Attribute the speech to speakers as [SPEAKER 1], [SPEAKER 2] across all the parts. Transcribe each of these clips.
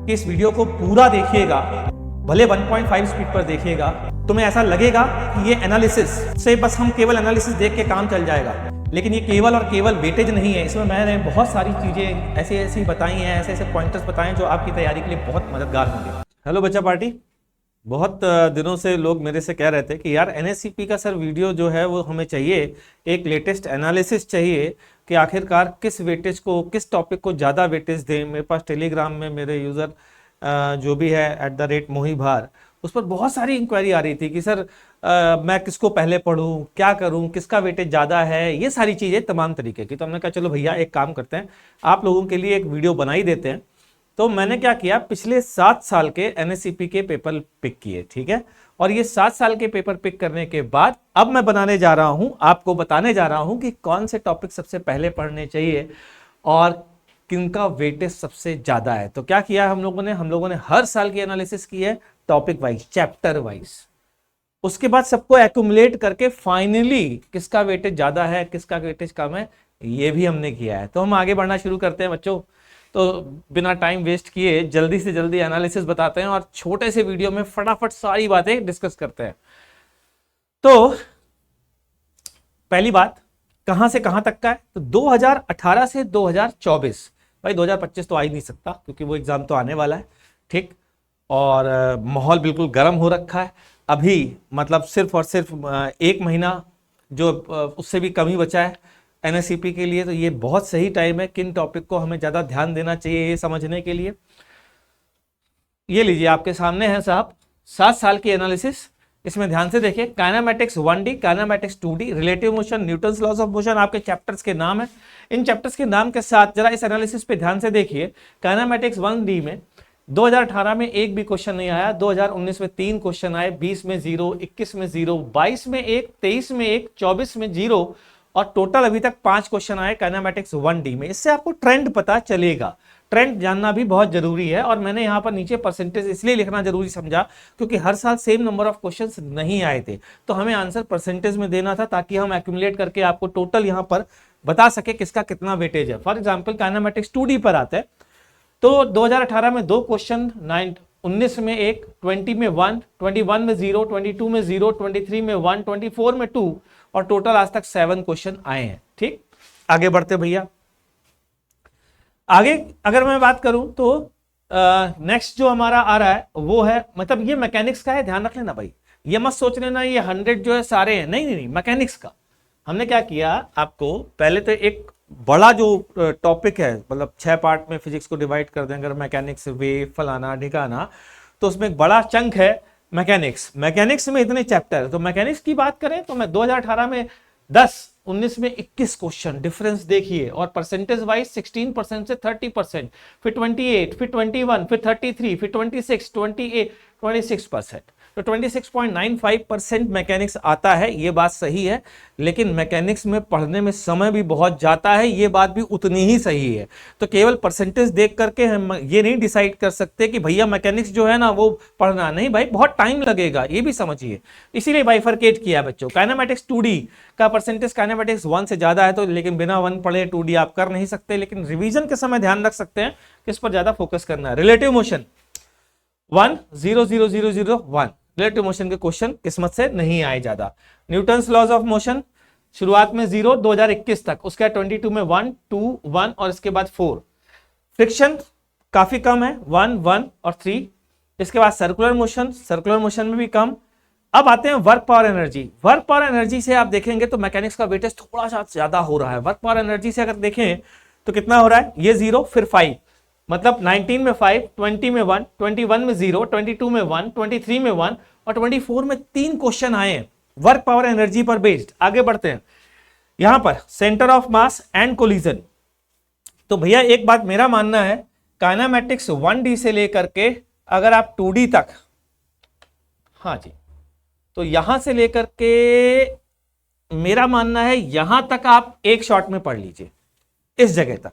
[SPEAKER 1] कि इस वीडियो को पूरा देखिएगा, भले 1.5 स्पीड पर देखिएगा, तुम्हें ऐसा लगेगा कि ये एनालिसिस से बस हम केवल एनालिसिस देख के काम चल जाएगा, लेकिन ये केवल और केवल वेटेज नहीं है। इसमें मैंने बहुत सारी चीज़ें ऐसी ऐसी बताई हैं, ऐसे ऐसे पॉइंटर्स बताए हैं जो आपकी तैयारी के लिए बहुत मददगार होंगे। हेलो बच्चा पार्टी, बहुत दिनों से लोग मेरे से कह रहे थे कि यार एनएससीपी का सर वीडियो जो है वो हमें चाहिए, एक लेटेस्ट एनालिसिस चाहिए कि आखिरकार किस वेटेज को, किस टॉपिक को ज़्यादा वेटेज दें। मेरे पास टेलीग्राम में मेरे यूज़र जो भी है @मोहीभार, उस पर बहुत सारी इंक्वायरी आ रही थी कि सर मैं किसको पहले पढ़ूं, क्या करूं, किसका वेटेज ज़्यादा है, ये सारी चीज़ें तमाम तरीके की। तो हमने कहा चलो भैया एक काम करते हैं, आप लोगों के लिए एक वीडियो बना ही देते हैं। तो मैंने क्या किया, पिछले 7 साल के एनएससीपी के पेपर पिक किए, ठीक है। और ये 7 साल के पेपर पिक करने के बाद अब मैं बनाने जा रहा हूं, आपको बताने जा रहा हूं कि कौन से टॉपिक सबसे पहले पढ़ने चाहिए और किनका वेटेज सबसे ज्यादा है। तो क्या किया हम लोगों ने हर साल की एनालिसिस की है, टॉपिक वाइज, चैप्टर वाइज। उसके बाद सबको एक्यूमुलेट करके फाइनली किसका वेटेज ज्यादा है, किसका वेटेज कम है, ये भी हमने किया है। तो हम आगे बढ़ना शुरू करते हैं बच्चों। तो बिना टाइम वेस्ट किए जल्दी से जल्दी एनालिसिस बताते हैं और छोटे से वीडियो में फटाफट सारी बातें डिस्कस करते हैं। तो पहली बात, कहां से कहां तक का है, तो 2018 से 2024। भाई 2025 तो आ ही नहीं सकता क्योंकि वो एग्जाम तो आने वाला है, ठीक। और माहौल बिल्कुल गर्म हो रखा है अभी, मतलब सिर्फ और सिर्फ 1 महीना जो उससे भी कम ही बचा है एनएससीपी के लिए। तो ये बहुत सही टाइम है किन टॉपिक को हमें ज़्यादा ध्यान देना चाहिए ये समझने के लिए। ये लीजिए आपके सामने है साहब 7 साल की एनालिसिस। इसमें ध्यान से देखिए, kinematics 1D, kinematics 2D, relative motion, Newton's laws of motion आपके चैप्टर्स के नाम है। इन चैप्टर्स के नाम के साथ जरा इस एनालिसिस पे ध्यान से देखिए। काइनेमैटिक्स 1D में 2018 में एक भी क्वेश्चन नहीं आया, 2019 में 3 क्वेश्चन आए, 20 में 0, 21 में 0, 22 में 1, 23 में 1, 24 में 0 और टोटल अभी तक 5 क्वेश्चन आए काइनेमैटिक्स 1D में। इससे आपको ट्रेंड पता चलेगा, ट्रेंड जानना भी बहुत जरूरी है। और मैंने यहां पर नीचे परसेंटेज इसलिए लिखना जरूरी समझा क्योंकि हर साल सेम नंबर ऑफ क्वेश्चंस नहीं आए थे, तो हमें आंसर परसेंटेज में देना था ताकि हम एक्यूमुलेट करके आपको टोटल यहां पर बता सके किसका कितना वेटेज है। फॉर एग्जाम्पल काइनेमैटिक्स 2D पर आते हैं तो 2018 में 2 क्वेश्चन, 19 में 1, 20 में 1, 21 में 0, 22 में 0, 23 में 1, 24 में 2 और टोटल आज तक 7 क्वेश्चन आए हैं, ठीक। आगे बढ़ते भैया। आगे अगर मैं बात करूं तो नेक्स्ट जो हमारा आ रहा है वो है, मतलब ये मैकेनिक्स का है, ध्यान रख लेना भाई, ये मत सोच लेना ये 100 जो है सारे हैं, नहीं नहीं नहीं, मैकेनिक्स का। हमने क्या किया, आपको पहले तो एक बड़ा जो टॉपिक है, मतलब 6 पार्ट में फिजिक्स को डिवाइड कर दें अगर मैकेनिक्स, वेव, फलाना ढिकाना, तो उसमें एक बड़ा चंक है मैकेनिक्स। मैकेनिक्स में इतने चैप्टर, तो मैकेनिक्स की बात करें तो मैं 2018 में 10, 19 में 21 क्वेश्चन, डिफरेंस देखिए। और परसेंटेज वाइज 16% से 30%, फिर 28, फिर 21, फिर 33, फिर 26, 28, 26%। तो 26.95% मैकेनिक्स आता है, ये बात सही है, लेकिन मैकेनिक्स में पढ़ने में समय भी बहुत जाता है, ये बात भी उतनी ही सही है। तो केवल परसेंटेज देख करके हम ये नहीं डिसाइड कर सकते कि भैया मैकेनिक्स जो है ना वो पढ़ना नहीं, भाई बहुत टाइम लगेगा, ये भी समझिए। इसीलिए बाइफरकेट किया है बच्चों। काइनेमैटिक्स 2D का परसेंटेज काइनेमैटिक्स 1 से ज्यादा है, तो लेकिन बिना 1 पढ़े 2D आप कर नहीं सकते, लेकिन रिविजन के समय ध्यान रख सकते हैं किस पर ज्यादा फोकस करना है। रिलेटिव मोशन 1, 0, 0, 0, 0, 1, रिलेटिव मोशन के क्वेश्चन किस्मत से नहीं आए ज्यादा। न्यूटन्स लॉज ऑफ मोशन शुरुआत में 0, 2021 तक, उसके बाद 22 में 1, 2, 1 और इसके बाद 4। फ्रिक्शन काफी कम है, 1, 1 और 3। इसके बाद सर्कुलर मोशन में भी कम। अब आते हैं work power energy. Work power energy से आप देखेंगे तो मैकेनिक्स का वेटेज थोड़ा सा ज्यादा हो रहा है। वर्क पावर एनर्जी से अगर देखें तो कितना हो रहा है, ये 0 फिर 5, मतलब 19 में 5, 20 में 1, 21 में 0, 22 में 1, 23 में 1 और 24 में 3 क्वेश्चन आए हैं वर्क पावर एनर्जी पर बेस्ड। आगे बढ़ते हैं, यहां पर centre of mass and collision. तो भैया एक बात मेरा मानना है, काइनेमैटिक्स 1D से लेकर के अगर आप 2D तक, हाँ जी, तो यहां से लेकर के मेरा मानना है यहां तक आप एक शॉट में पढ़ लीजिए, इस जगह तक।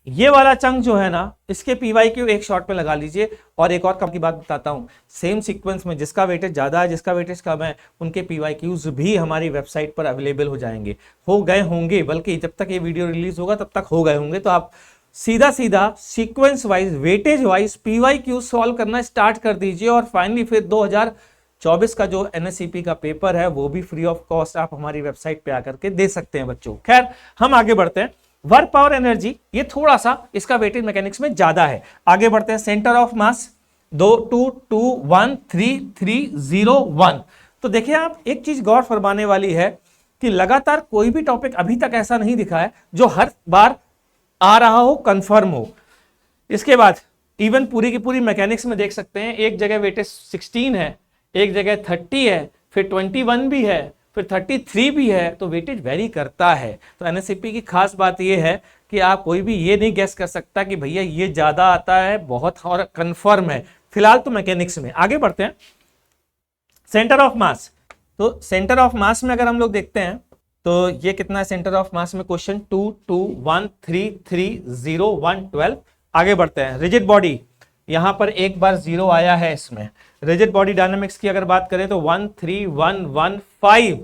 [SPEAKER 1] ये वाला चंक जो है ना, इसके PYQ एक शॉट में लगा लीजिए। और एक और कम की बात बताता हूं, सेम सीक्वेंस में जिसका वेटेज ज्यादा है, जिसका वेटेज कम है, उनके PYQs भी हमारी वेबसाइट पर अवेलेबल हो जाएंगे, हो गए होंगे, बल्कि जब तक ये वीडियो रिलीज होगा तब तक हो गए होंगे। तो आप सीधा सीधा sequence wise weightage wise PYQ solve करना स्टार्ट कर दीजिए और फाइनली फिर 2024 का जो NSCP का पेपर है वो भी फ्री ऑफ कॉस्ट आप हमारी वेबसाइट पे आकर के दे सकते हैं बच्चों। खैर हम आगे बढ़ते हैं। वर्क पावर एनर्जी ये थोड़ा सा इसका वेटेज मैकेनिक्स में ज्यादा है। आगे बढ़ते हैं। Centre of mass 2 2 2 1 3 3 0 1। तो देखिए आप एक चीज गौर फरमाने वाली है कि लगातार कोई भी टॉपिक अभी तक ऐसा नहीं दिखा है जो हर बार आ रहा हो, कंफर्म हो। इसके बाद इवन पूरी की पूरी मैकेनिक्स में देख सकते हैं, एक जगह वेटेज 16 है, एक जगह 30 है, फिर 21 भी है, फिर 33 भी है, तो वेटेज वेरी करता है। तो एनएससीपी की खास बात यह है कि आप कोई भी ये नहीं गैस कर सकता कि भैया ये ज्यादा आता है बहुत और कंफर्म है। फिलहाल तो मैकेनिक्स में आगे बढ़ते हैं। सेंटर ऑफ मास, तो सेंटर ऑफ मास में अगर हम लोग देखते हैं तो ये कितना है सेंटर ऑफ मास में, क्वेश्चन 2 2 1 3 3 0 1 12। आगे बढ़ते हैं। रिजिड बॉडी, यहां पर एक बार 0 आया है इसमें। रिजिड बॉडी डायनामिक्स की अगर बात करें तो 1 3 1 1 5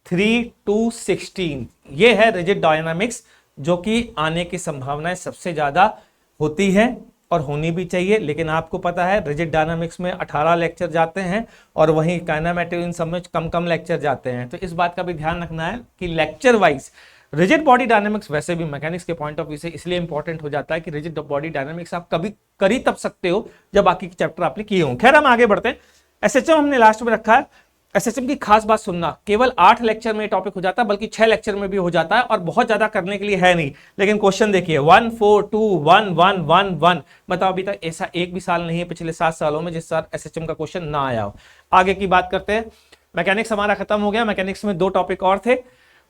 [SPEAKER 1] 3 2 16 ये है रिजिड डायनामिक्स, जो कि आने की संभावनाएं सबसे ज्यादा होती है और होनी भी चाहिए। लेकिन आपको पता है रिजिड डायनामिक्स में 18 लेक्चर जाते हैं और वहीं काइनेमेटिक इन सब में कम कम लेक्चर जाते हैं। तो इस बात का भी ध्यान रखना है कि lecture wise rigid body dynamics वैसे भी मैकेनिक्स के पॉइंट ऑफ व्यू से इसलिए इंपॉर्टेंट हो जाता है कि रिजिड बॉडी डायनामिक्स आप कभी कर ही तब सकते हो जब बाकी के चैप्टर आपने किए हों। खैर हम आगे बढ़ते हैं। एसएचएम हमने लास्ट में रखा है। एसएचएम की खास बात सुनना, केवल 8 लेक्चर में टॉपिक हो जाता है, बल्कि 6 लेक्चर में भी हो जाता है और बहुत ज्यादा करने के लिए है नहीं। लेकिन क्वेश्चन देखिए 1 4 2 1 1 1 1। बताओ अभी तक ऐसा एक भी साल नहीं है पिछले 7 सालों में जिस साल एसएचएम का क्वेश्चन ना आया हो। आगे की बात करते हैं। मैकेनिक्स हमारा खत्म हो गया। मैकेनिक्स में 2 टॉपिक और थे,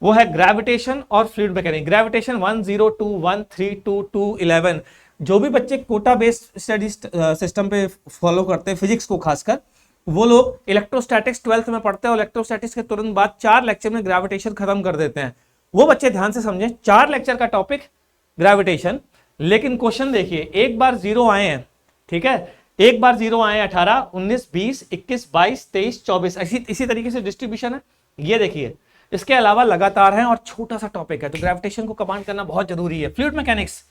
[SPEAKER 1] वो है ग्रेविटेशन और फ्लूइड मैकेनिक्स। ग्रेविटेशन 1 0 2 1 3 2 2 11। जो भी बच्चे कोटा बेस्ड स्टडी सिस्टम पे फॉलो करते हैं फिजिक्स को खासकर, वो लोग इलेक्ट्रोस्टैटिक्स 12th में पढ़ते हैं और इलेक्ट्रोस्टैटिक्स के तुरंत बाद 4 लेक्चर में ग्रेविटेशन खत्म कर देते हैं। वो बच्चे ध्यान से समझें, 4 लेक्चर का टॉपिक ग्रेविटेशन। लेकिन क्वेश्चन देखिए, एक बार 0 आए हैं, ठीक है, एक बार 0 आए 18 19 20 21 22 23 24। इसी तरीके से डिस्ट्रीब्यूशन है। ये देखिए, इसके अलावा लगातार है और छोटा सा टॉपिक है, तो ग्रेविटेशन को कमांड करना बहुत जरूरी है। फ्लूइड मैकेनिक्स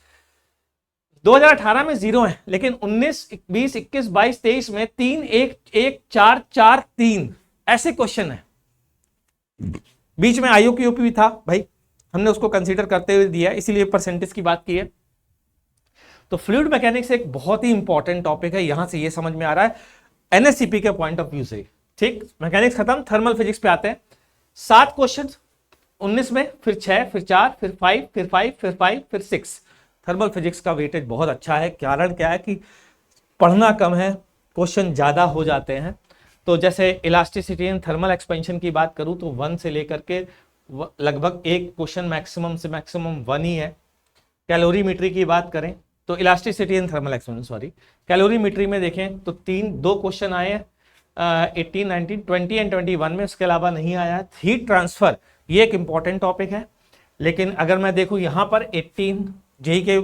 [SPEAKER 1] 2018 में 0 है, लेकिन 19 20 21 22 23 में 3 1 1 4 4 3 ऐसे क्वेश्चन है। बीच में IOQP भी था भाई, हमने उसको कंसीडर करते हुए दिया, इसीलिए परसेंटेज की बात की है। तो फ्लूइड मैकेनिक्स एक बहुत ही इंपॉर्टेंट टॉपिक है, यहां से ये समझ में आ रहा है एनएससीपी के पॉइंट ऑफ व्यू से। ठीक, मैकेनिक्स खत्म, थर्मल फिजिक्स पे आते हैं। 7 क्वेश्चन 19 में, फिर 6 फिर 4 फिर 5 फिर 5 फिर 5 फिर 6। थर्मल फिजिक्स का वेटेज बहुत अच्छा है। कारण क्या है कि पढ़ना कम है, क्वेश्चन ज्यादा हो जाते हैं। तो जैसे इलास्टिसिटी एंड थर्मल एक्सपेंशन की बात करूं तो 1 से लेकर के लगभग एक क्वेश्चन मैक्सिमम से मैक्सिमम 1 ही है। कैलोरीमेट्री की बात करें तो elasticity and thermal expansion calorimetry में देखें तो 2 क्वेश्चन आए हैं 18 19 20 एंड 21 में, उसके अलावा नहीं आया। हीट ट्रांसफर ये एक इंपॉर्टेंट टॉपिक है, लेकिन अगर मैं देखूं यहाँ पर 18 जेई के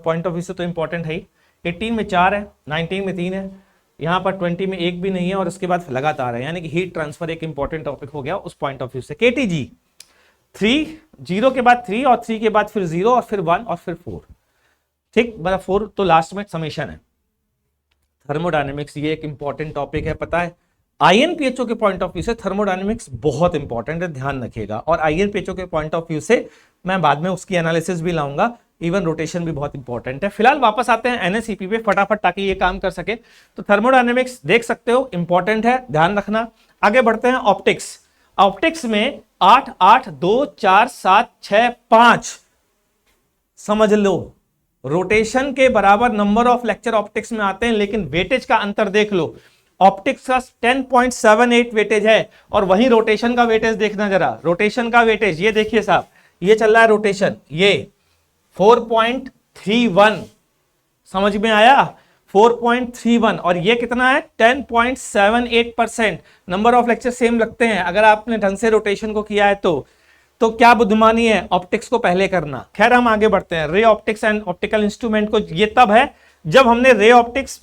[SPEAKER 1] पॉइंट ऑफ व्यू से तो इंपॉर्टेंट है ही। 18 में 4 है, 19 में 3 है, यहाँ पर 20 में 1 भी नहीं है और उसके बाद लगातार है, यानी कि हीट ट्रांसफर एक इंपॉर्टेंट टॉपिक हो गया उस पॉइंट ऑफ व्यू से। KTG 3 0 के बाद 3 और 3 के बाद फिर 0 और फिर 1 और फिर 4। ठीक, मतलब 4 तो लास्ट में समेशन है। थर्मोडायनेमिक्स ये एक इंपॉर्टेंट टॉपिक है, पता है INPHO के पॉइंट ऑफ व्यू से थर्मोडायनेमिक्स बहुत इंपॉर्टेंट है, ध्यान रखिएगा। और INPHO के पॉइंट ऑफ व्यू से मैं बाद में उसकी एनालिसिस भी लाऊंगा, इवन रोटेशन भी बहुत इंपॉर्टेंट है। फिलहाल वापस आते हैं NSCP पे फटाफट ताकि ये काम कर सके। तो थर्मोडायनेमिक्स देख सकते हो, इंपॉर्टेंट है, ध्यान रखना। आगे बढ़ते हैं। ऑप्टिक्स, ऑप्टिक्स में 8 8 2 4 7 6 5 समझ लो, रोटेशन के बराबर नंबर ऑफ लेक्चर ऑप्टिक्स में आते हैं, लेकिन वेटेज का अंतर देख लो। ऑप्टिक्स का 10.78 वेटेज है और वहीं रोटेशन का वेटेज देखना जरा। रोटेशन का वेटेज ये देखिए साहब, ये चल रहा है रोटेशन, ये 4.31 समझ में आया, 4.31 और ये कितना है 10.78%। नंबर ऑफ लेक्चर सेम लगते हैं अगर आपने ढंग से रोटेशन को किया है तो क्या बुद्धिमानी है ऑप्टिक्स को पहले करना। खैर हम आगे बढ़ते हैं। Ray optics and optical instrument को ये तब है जब हमने ray optics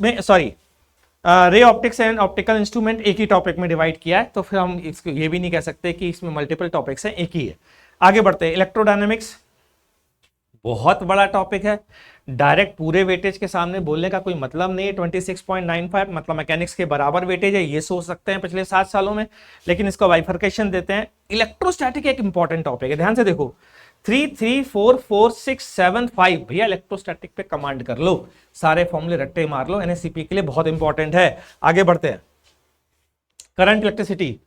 [SPEAKER 1] and optical instrument एक ही टॉपिक में डिवाइड किया है, तो फिर हम इसको ये भी नहीं कह सकते कि इसमें मल्टीपल टॉपिक्स हैं, एक ही है। आगे बढ़ते हैं। इलेक्ट्रोडायनेमिक्स बहुत बड़ा टॉपिक है। डायरेक्ट पूरे वेटेज के सामने बोलने का कोई मतलब नहीं है। 26.95 मतलब मैकेनिक्स के बराबर वेटेज है, ये सोच सकते हैं पिछले 7 सालों में, लेकिन इसका बाइफरकेशन देते हैं। इलेक्ट्रोस्टैटिक एक इंपॉर्टेंट टॉपिक है, ध्यान से देखो। 3 3 4 4 6 7 5 भैया इलेक्ट्रोस्टैटिक पे कमांड कर लो, सारे फॉर्मूले रट्टे मार लो, एनएससीपी के लिए बहुत इंपॉर्टेंट है। आगे बढ़ते हैं। करंट इलेक्ट्रिसिटी,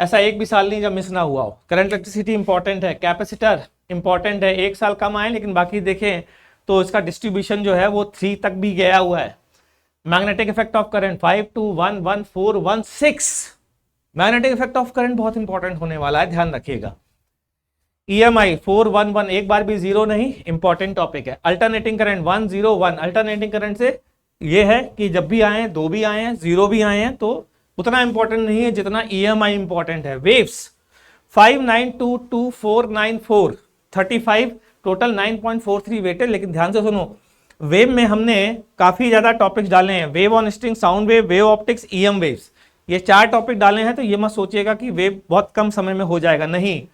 [SPEAKER 1] ऐसा एक भी साल नहीं जब मिस ना हुआ हो। करंट इलेक्ट्रिसिटी इंपॉर्टेंट है। कैपेसिटर इंपॉर्टेंट है, एक साल कम आए लेकिन बाकी देखें तो इसका डिस्ट्रीब्यूशन जो है वो 3 तक भी गया हुआ है। Magnetic effect of current 5 2 1 1 4 1 6, magnetic effect of current बहुत इंपॉर्टेंट होने वाला है, ध्यान रखिएगा। EMI 4 1 1, एक बार भी जीरो नहीं, इंपॉर्टेंट टॉपिक है। अल्टरनेटिंग करंट 1 0 1, अल्टरनेटिंग करंट से ये है कि जब भी आए, 2 भी आए हैं, 0 भी आए हैं तो उतना इंपॉर्टेंट नहीं है जितना EMI इंपॉर्टेंट है। Waves 5 9 2 2 4 9 4 35, total 9.43 weighted. लेकिन ध्यान से सुनो, वेव में हमने काफी ज्यादा टॉपिक्स डाले हैं। Wave on string, sound wave, wave optics, EM waves, ये 4 टॉपिक डाले हैं। तो ये मत सोचिएगा कि वेव बहुत कम समय में हो जाएगा, नहीं।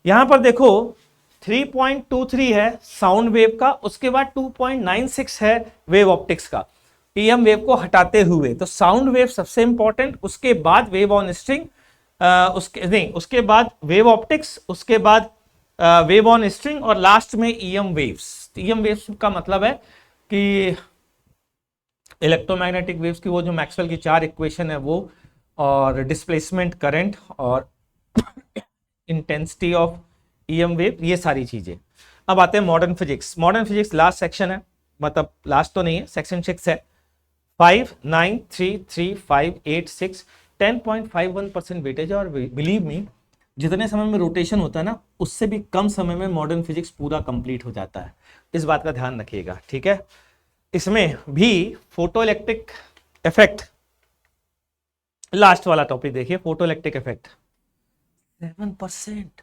[SPEAKER 1] यहां पर देखो 3.23 है साउंड वेव का, उसके बाद 2.96 है वेव ऑप्टिक्स का, EM वेव को हटाते हुए। तो साउंड वेव सबसे इंपॉर्टेंट, उसके बाद वेव ऑन स्ट्रिंग, उसके बाद वेव ऑप्टिक्स, उसके बाद वेव ऑन स्ट्रिंग, और लास्ट में EM वेव्स। EM वेव्स का मतलब है कि इलेक्ट्रोमैग्नेटिक वेव्स की वो जो मैक्सवेल की 4 इक्वेशन है वो, और डिस्प्लेसमेंट करंट, और इंटेंसिटी ऑफ EM वेव, ये सारी चीजें। अब आते हैं modern physics. Modern physics last section है, मतलब लास्ट तो नहीं है, सेक्शन 6 है। 5 9 3 3 5 8 6, 10.51% वेटेज। और बिलीव मी, जितने समय में रोटेशन होता है ना, उससे भी कम समय में मॉडर्न फिजिक्स पूरा कंप्लीट हो जाता है। इस बात का ध्यान रखिएगा, ठीक है। इसमें भी फोटो इलेक्ट्रिक इफेक्ट, लास्ट वाला टॉपिक देखिए, photo electric effect 7%,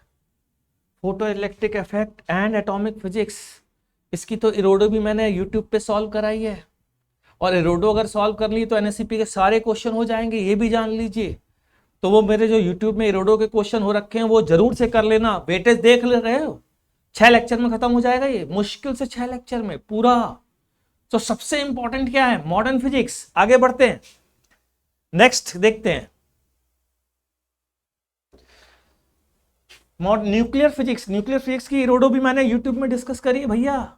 [SPEAKER 1] photo electric effect and atomic physics. इसकी तो इरोडो भी मैंने यूट्यूब पे सॉल्व कराई है, और इरोडो अगर सॉल्व कर ली तो एनएससीपी के सारे क्वेश्चन हो जाएंगे, ये भी जान लीजिए। तो वो मेरे जो यूट्यूब में इरोडो के क्वेश्चन हो रखे हैं वो जरूर से कर लेना। वेटेज देख ले रहे हो, 6 लेक्चर में खत्म हो जाएगा ये, मुश्किल से 6 लेक्चर में पूरा। तो सबसे इंपॉर्टेंट क्या है? Modern physics. आगे बढ़ते हैं, नेक्स्ट देखते हैं न्यूक्लियर फिजिक्स। न्यूक्लियर फिजिक्स की इरोडो भी मैंने यूट्यूब में डिस्कस करी है भैया,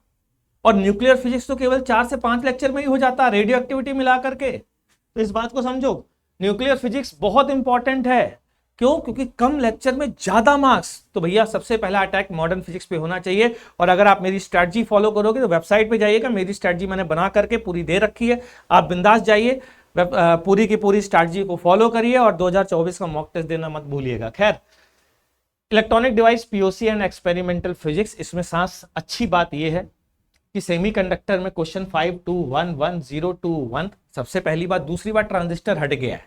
[SPEAKER 1] और न्यूक्लियर फिजिक्स तो केवल 4 से 5 लेक्चर में ही हो जाता है, रेडियो एक्टिविटी मिला करके। तो इस बात को समझो, न्यूक्लियर फिजिक्स बहुत इंपॉर्टेंट है। क्यों? क्योंकि कम लेक्चर में ज्यादा मार्क्स। तो भैया सबसे पहला अटैक मॉडर्न फिजिक्स पे होना चाहिए। और अगर आप मेरी स्ट्रैटेजी फॉलो करोगे तो वेबसाइट पे जाइएगा, मेरी स्ट्रैटेजी मैंने बना करके पूरी दे रखी है, आप बिंदास जाइए, पूरी की पूरी स्ट्रैटेजी को फॉलो करिए, और 2024 का मॉक टेस्ट देना मत भूलिएगा। खैर, electronic device, POC and experimental physics, इसमें सांस अच्छी बात यह है कि सेमीकंडक्टर में क्वेश्चन 521101, सबसे पहली बात। दूसरी बात, ट्रांजिस्टर हट गया है,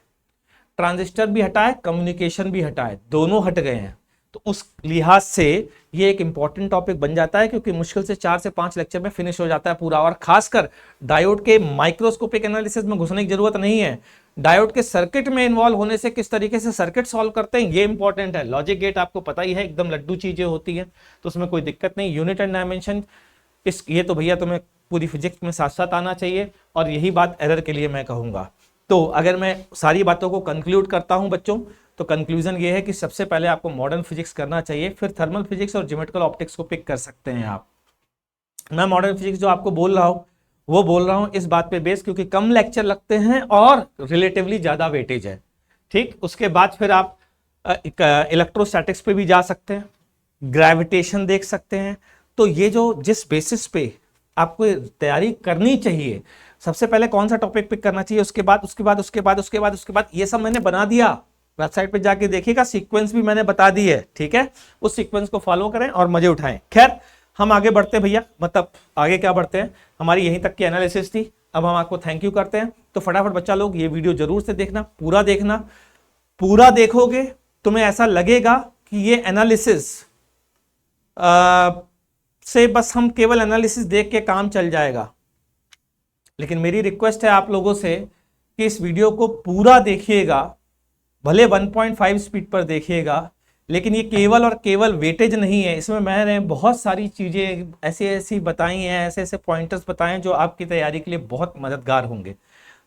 [SPEAKER 1] ट्रांजिस्टर भी हटा है, कम्युनिकेशन भी हटा है, दोनों हट गए हैं। तो उस लिहाज से ये एक इंपॉर्टेंट टॉपिक बन जाता है, क्योंकि मुश्किल से 4 से 5 लेक्चर में फिनिश हो जाता है पूरा। और खासकर डायोड के माइक्रोस्कोपिक एनालिसिस में घुसने की जरूरत नहीं है, डायोड के सर्किट में इन्वॉल्व होने से किस तरीके से सर्किट सॉल्व करते हैं ये इंपॉर्टेंट है। लॉजिक गेट आपको पता ही है, एकदम लड्डू चीजें होती हैं, तो उसमें कोई दिक्कत नहीं। यूनिट एंड डायमेंशन, ये तो भैया तुम्हें पूरी फिजिक्स में साथ साथ आना चाहिए, और यही बात एरर के लिए मैं कहूंगा। तो अगर मैं सारी बातों को कंक्लूड करता हूं बच्चों, तो कंक्लूजन ये है कि सबसे पहले आपको मॉडर्न फिजिक्स करना चाहिए, फिर थर्मल फिजिक्स और ज्योमेट्रिकल ऑप्टिक्स को पिक कर सकते हैं आप। मैं मॉडर्न फिजिक्स जो आपको बोल रहा हूं वो बोल रहा हूं इस बात पे बेस, क्योंकि कम लेक्चर लगते हैं और रिलेटिवली ज्यादा वेटेज है, ठीक। उसके बाद फिर आप इलेक्ट्रोस्टैटिक्स पे भी जा सकते हैं, ग्रेविटेशन देख सकते हैं। तो ये जो जिस बेसिस पे आपको तैयारी करनी चाहिए, सबसे पहले कौन सा टॉपिक पिक करना चाहिए, उसके बाद ये सब मैंने बना दिया, वेबसाइट पे जाके देखिएगा, सीक्वेंस भी मैंने बता दी है, ठीक है। उस सीक्वेंस को फॉलो करें और मजे उठाएं। खैर, हम आगे बढ़ते हैं भैया, मतलब आगे क्या बढ़ते हैं, हमारी यहीं तक की एनालिसिस थी। अब हम आपको थैंक यू करते हैं। तो फटाफट बच्चा लोग ये वीडियो जरूर से देखना, पूरा देखना। पूरा देखोगे तुम्हें ऐसा लगेगा कि ये एनालिसिस से बस हम केवल एनालिसिस देख के काम चल जाएगा, लेकिन मेरी रिक्वेस्ट है आप लोगों से कि इस वीडियो को पूरा देखिएगा, भले 1.5 स्पीड पर देखिएगा, लेकिन ये केवल और केवल वेटेज नहीं है, इसमें मैंने बहुत सारी चीज़ें ऐसी ऐसी बताई हैं, ऐसे ऐसे पॉइंटर्स बताए हैं जो आपकी तैयारी के लिए बहुत मददगार होंगे।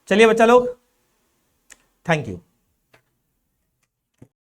[SPEAKER 1] चलिए बच्चा लोग, थैंक यू।